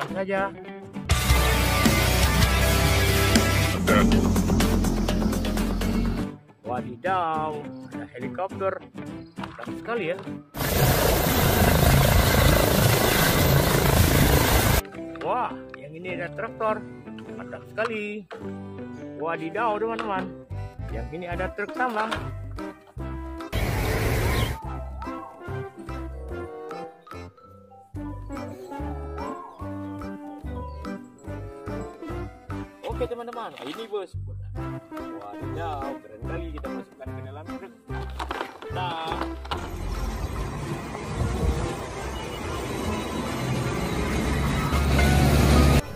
masukkan saja. Wadidaw, ada helikopter. Mantap sekali ya. Wah, yang ini ada traktor. Mantap sekali. Wadidaw teman-teman. Yang ini ada truk tambang. Oke teman-teman, ini bos. Wadidaw, keren kali, kita masukkan ke dalam truk. Nah,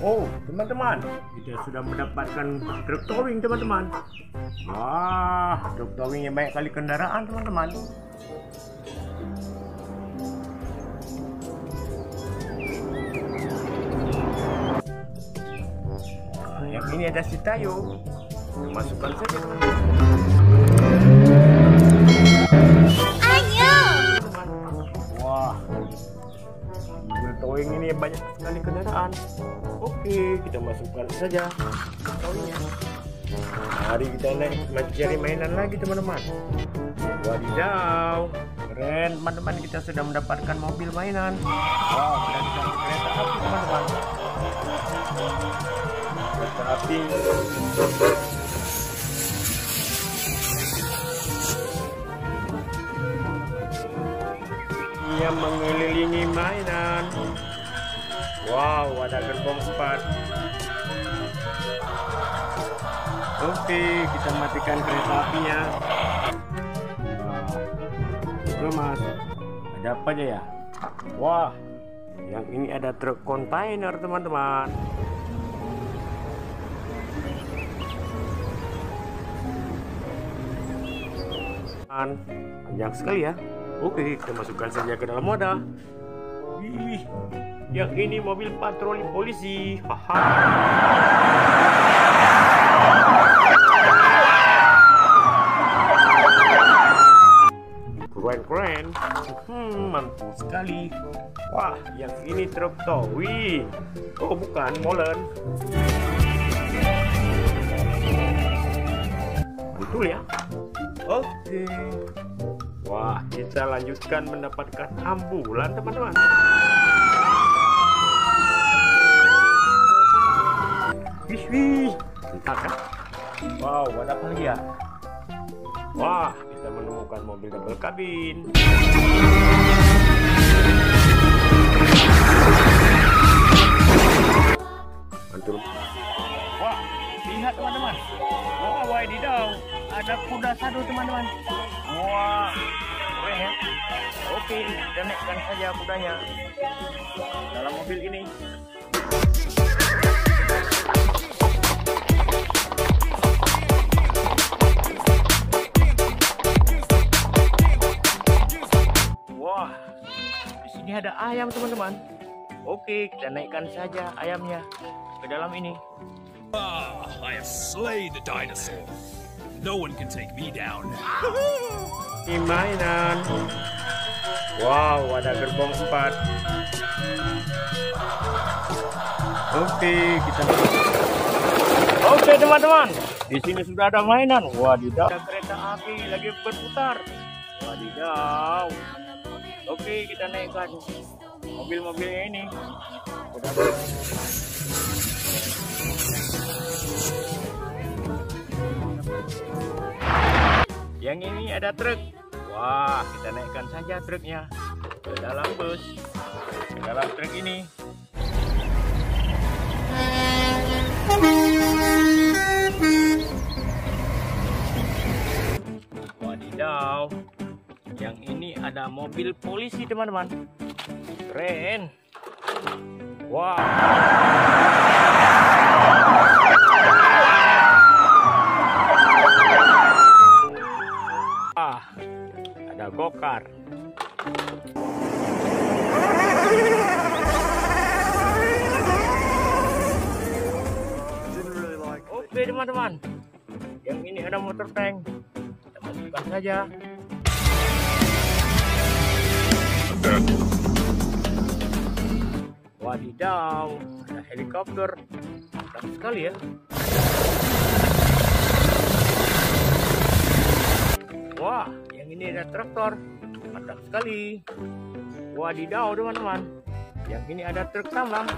oh teman-teman, kita sudah mendapatkan truk towing teman-teman. Wah, truk towing yang banyak kali kendaraan teman-teman. Yang ini ada si Tayo. Masukkan saja teman-teman. Ayo. Wah, mobil towing ini banyak sekali kendaraan. Oke, kita masukkan saja towingnya. Mari kita naik mencari mainan lagi teman-teman. Wadidaw, keren teman-teman, kita sudah mendapatkan mobil mainan. Wow, dan kereta api teman-teman. Kereta api. Ia mengelilingi mainan. Wow, ada gerbong 4. Oke, kita matikan kereta apinya. Oke mas, ada apa aja ya? Wah, yang ini ada truk kontainer teman-teman. Panjang sekali ya. Oke, kita masukkan saja ke dalam wadah. Wih, yang ini mobil patroli polisi. Haha. Keren. Mantul sekali. Wah, yang ini truk towing. Oh, bukan, molen. Betul ya? Oke. Wah, kita lanjutkan mendapatkan ambulan teman-teman. Wih, entah kan? Wow, ada apa lagi ya? Wah, kita menemukan mobil double kabin. Mantul. Wah, lihat teman-teman. Wah, wadidaw, ada kuda sadu teman-teman. Wah, keren ya. Oke, kita naikkan saja kudanya dalam mobil ini. Wah, di sini ada ayam teman-teman. Oke, kita naikkan saja ayamnya ke dalam ini. I have slayed the dinosaur. No one can take me down. Ini mainan. Wow, ada gerbong 4. Oke teman-teman, di sini sudah ada mainan. Wadidaw, ada kereta api lagi berputar. Wadidaw. Oke, kita naikkan mobil-mobilnya ini. Yang ini ada truk. Wah, kita naikkan saja truknya ke dalam bus, ke dalam truk ini. Wadidaw, yang ini ada mobil polisi teman-teman. Keren. Wow. Ada gokar. Oke teman-teman, yang ini ada motor tank. Kita masukkan saja. Wadidaw, ada helikopter. Mantap sekali ya. Wah, yang ini ada traktor. Mantap sekali. Wadidaw teman-teman, yang ini ada truk tambang.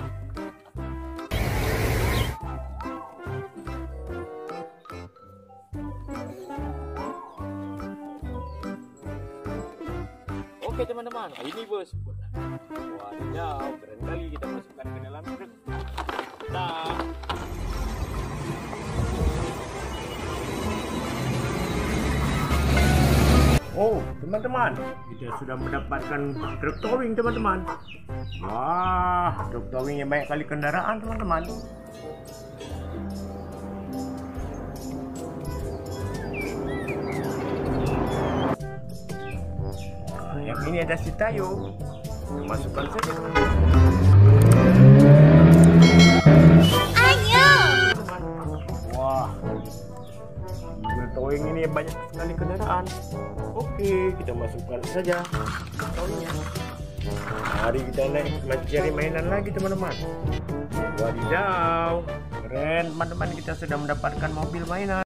Oke teman-teman, ini bos. Wadidaw, keren kali, kita masukkan ke dalam truk. Nah, oh teman-teman, kita sudah mendapatkan truk towing teman-teman. Wah, truk towingnya banyak kali kendaraan teman-teman. Yang ini ada si Tayo. Masukkan saja. Ayo. Wah, mobil towing ini banyak sekali kendaraan. Oke, kita masukkan saja towingnya. Mari kita naik mencari mainan lagi teman-teman. Wadidaw, keren teman-teman, kita sudah mendapatkan mobil mainan.